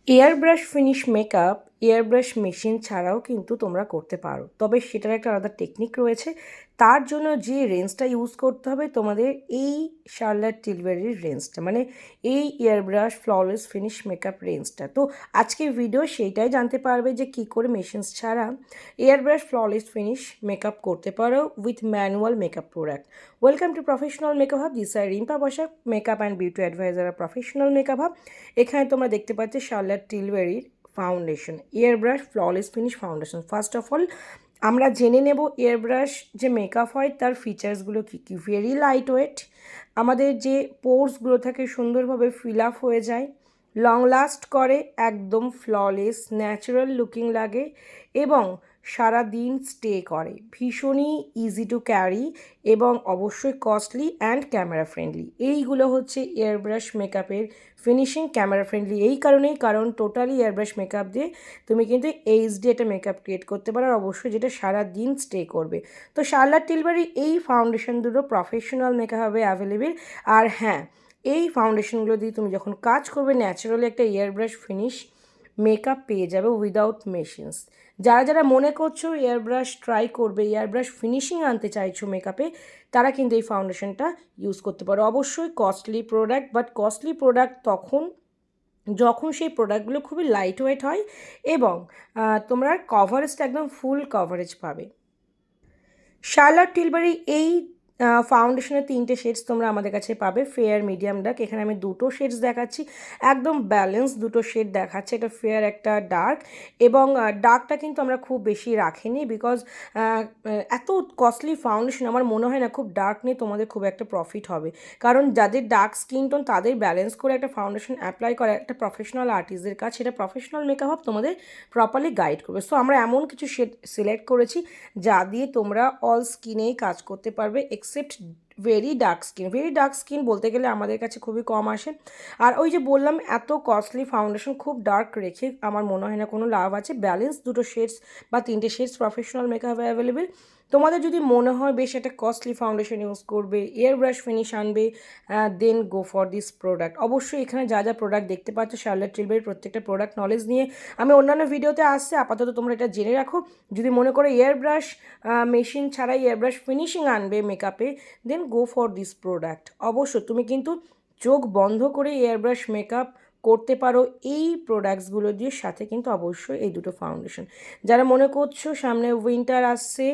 Air brush finish makeup air brush machine ছাড়াও কিন্তু তোমরা করতে পারো, তবে সেটার একটা আলাদা টেকনিক রয়েছে। তার জন্য যে রেঞ্জটা ইউজ করতে হবে তোমাদের এই শার্লট টিলবেরির রেঞ্জটা, মানে এই airbrush flawless finish makeup রেঞ্জটা। তো আজকে ভিডিও সেইটাই জানতে পারবে যে কী করে মেশিনস ছাড়া airbrush flawless finish makeup করতে পারো with manual makeup product. Welcome to professional makeup hub. This are Rimpa Basak, makeup and beauty adviser professional makeup hub. এখানে তোমরা দেখতে পাচ্ছ শার্লট টিলবেরির foundation, airbrush flawless finish foundation. First of all আমরা জেনে নেব এয়ার ব্রাশ যে মেকআপ হয় তার ফিচার্সগুলো কী কী। ভেরি লাইট ওয়েট, আমাদের যে পোর্সগুলো থাকে সুন্দরভাবে ফিল আপ হয়ে যায়, লং লাস্ট করে, একদম ফ্ললেস ন্যাচারাল লুকিং লাগে এবং সারা দিন স্টে করে, ভীষণই ইজি টু ক্যারি এবং অবশ্যই কস্টলি অ্যান্ড ক্যামেরা ফ্রেন্ডলি। এইগুলো হচ্ছে এয়ার ব্রাশ মেকআপের ফিনিশিং। ক্যামেরা ফ্রেন্ডলি এই কারণেই, কারণ টোটালি এয়ার ব্রাশ মেকআপ দিয়ে তুমি কিন্তু এইচডি একটা মেকআপ ক্রিয়েট করতে পারো, আর অবশ্যই যেটা সারা দিন স্টে করবে। তো শার্লট টিলবেরি এই ফাউন্ডেশন দুটো প্রফেশনাল মেকআপে অ্যাভেলেবেল। আর হ্যাঁ, এই ফাউন্ডেশনগুলো দিয়ে তুমি যখন কাজ করবে ন্যাচারালি একটা এয়ার ব্রাশ ফিনিশ মেকআপ পেয়ে যাবে উইদাউট মেশিনস। যারা যারা মনে করছো এয়ার ব্রাশ ট্রাই করবে, এয়ার ব্রাশ ফিনিশিং আনতে চাইছো মেকআপে, তারা কিন্তু এই ফাউন্ডেশনটা ইউজ করতে পারো। অবশ্যই costly product, but costly product তখন যখন সেই প্রোডাক্টগুলো খুবই লাইট ওয়েট হয় এবং তোমরা কভারেজটা একদম ফুল কভারেজ পাবে। শার্লট টিলবেরি এই ফাউন্ডেশনের 3টে শেডস তোমরা আমাদের কাছে পাবে, ফেয়ার মিডিয়াম ডার্ক। এখানে আমি 2টো শেডস দেখাচ্ছি, একদম ব্যালেন্স 2টো শেড দেখাচ্ছে, একটা ফেয়ার একটা ডার্ক। এবং ডার্কটা কিন্তু আমরা খুব বেশি রাখিনি, বিকজ এত কস্টলি ফাউন্ডেশন আমার মনে হয় না খুব ডার্ক নিয়ে তোমাদের খুব একটা প্রফিট হবে। কারণ যাদের ডার্ক স্কিন টোন তাদের ব্যালেন্স করে একটা ফাউন্ডেশন অ্যাপ্লাই করা একটা প্রফেশনাল আর্টিস্টদের কাজ, সেটা প্রফেশনাল মেকআপ তোমাদের প্রপারলি গাইড করবে। সো আমরা এমন কিছু শেড সিলেক্ট করেছি যা দিয়ে তোমরা অল স্কিনেই কাজ করতে পারবে except very dark skin. Very dark skin বলতে গেলে আমাদের কাছে খুবই কম আসে। আর ওই যে বললাম এত কস্টলি ফাউন্ডেশন খুব ডার্ক রেখে আমার মনে হয় না কোনো লাভ আছে। ব্যালেন্স 2টো শেডস বা 3টে শেডস প্রফেশনাল মেকআপ অ্যাভেলেবেল। তোমাদের যদি মনে হয় বেশ একটা কস্টলি ফাউন্ডেশন ইউজ করবে, এয়ার ব্রাশ ফিনিশ আনবে, দেন গো ফর দিস প্রোডাক্ট। অবশ্যই এখানে যা যা প্রোডাক্ট দেখতে পাচ্ছ শার্লট টিলবেরির প্রত্যেকটা প্রোডাক্ট নলেজ নিয়ে আমি অন্যান্য ভিডিওতে আসছে, আপাতত তোমরা এটা জেনে রাখো। যদি মনে করো এয়ার ব্রাশ মেশিন ছাড়াই এয়ার ব্রাশ ফিনিশিং আনবে মেকআপে, দেন গো ফর দিস প্রোডাক্ট। অবশ্য তুমি কিন্তু চোখ বন্ধ করে এয়ার ব্রাশ মেকআপ করতে পারো এই প্রোডাক্টসগুলো দিয়ে, সাথে কিন্তু অবশ্যই এই 2টো ফাউন্ডেশন। যারা মনে করছো সামনে উইন্টার আসছে,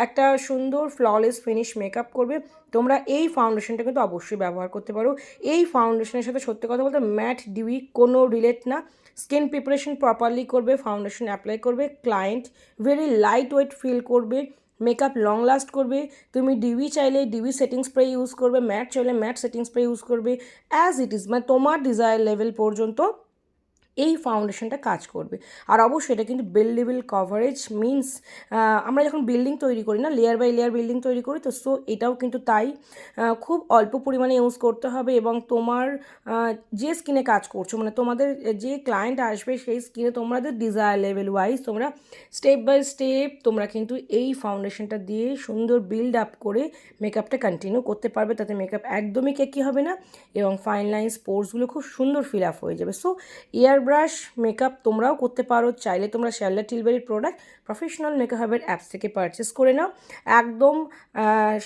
একটা সুন্দর ফ্ললেস ফিনিশ মেকআপ করবে, তোমরা এই ফাউন্ডেশনটা কিন্তু অবশ্যই ব্যবহার করতে পারো। এই ফাউন্ডেশনের সাথে সত্যি কথা বলতে ম্যাট ডিউই কোনো রিলেট না। স্কিন প্রিপারেশন প্রপারলি করবে, ফাউন্ডেশন অ্যাপ্লাই করবে, client very lightweight feel করবে, মেকআপ লং লাস্ট করবে। তুমি ডিউই চাইলে ডিউই সেটিং স্প্রে ইউজ করবে, ম্যাট চাইলে ম্যাট সেটিং স্প্রে ইউজ করবে, অ্যাজ ইট ইজ মানে তোমার ডিজায়ার লেভেল পর্যন্ত এই ফাউন্ডেশনটা কাজ করবে। আর অবশ্যই এটা কিন্তু বিল্ডেবল কভারেজ মিনস আমরা যখন বিল্ডিং তৈরি করি না, লেয়ার বাই লেয়ার বিল্ডিং তৈরি করি, তো সো এটাও কিন্তু তাই। খুব অল্প পরিমাণে ইউজ করতে হবে এবং তোমার যে স্কিনে কাজ করছো, মানে তোমাদের যে ক্লায়েন্ট আসবে সেই স্কিনে তোমাদের ডিজায়ার লেভেল ওয়াইজ তোমরা স্টেপ বাই স্টেপ তোমরা কিন্তু এই ফাউন্ডেশনটা দিয়ে সুন্দর বিল্ড আপ করে মেকআপটা কন্টিনিউ করতে পারবে। তাতে মেকআপ একদমই কেকি হবে না এবং ফাইন লাইন্স পোর্সগুলো খুব সুন্দর ফিল আপ হয়ে যাবে। সো এয়ার ব্রাশ মেকআপ তোমরাও করতে পারো, চাইলে তোমরা শার্লট টিলবেরির প্রোডাক্ট প্রফেশনাল মেকআপের অ্যাপস থেকে পারচেস করে নাও, একদম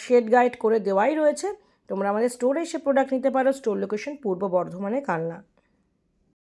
শেড গাইড করে দেওয়াই রয়েছে। তোমরা আমাদের স্টোরে এসে প্রোডাক্ট নিতে পারো। স্টোর লোকেশন পূর্ব বর্ধমানে, কালনা।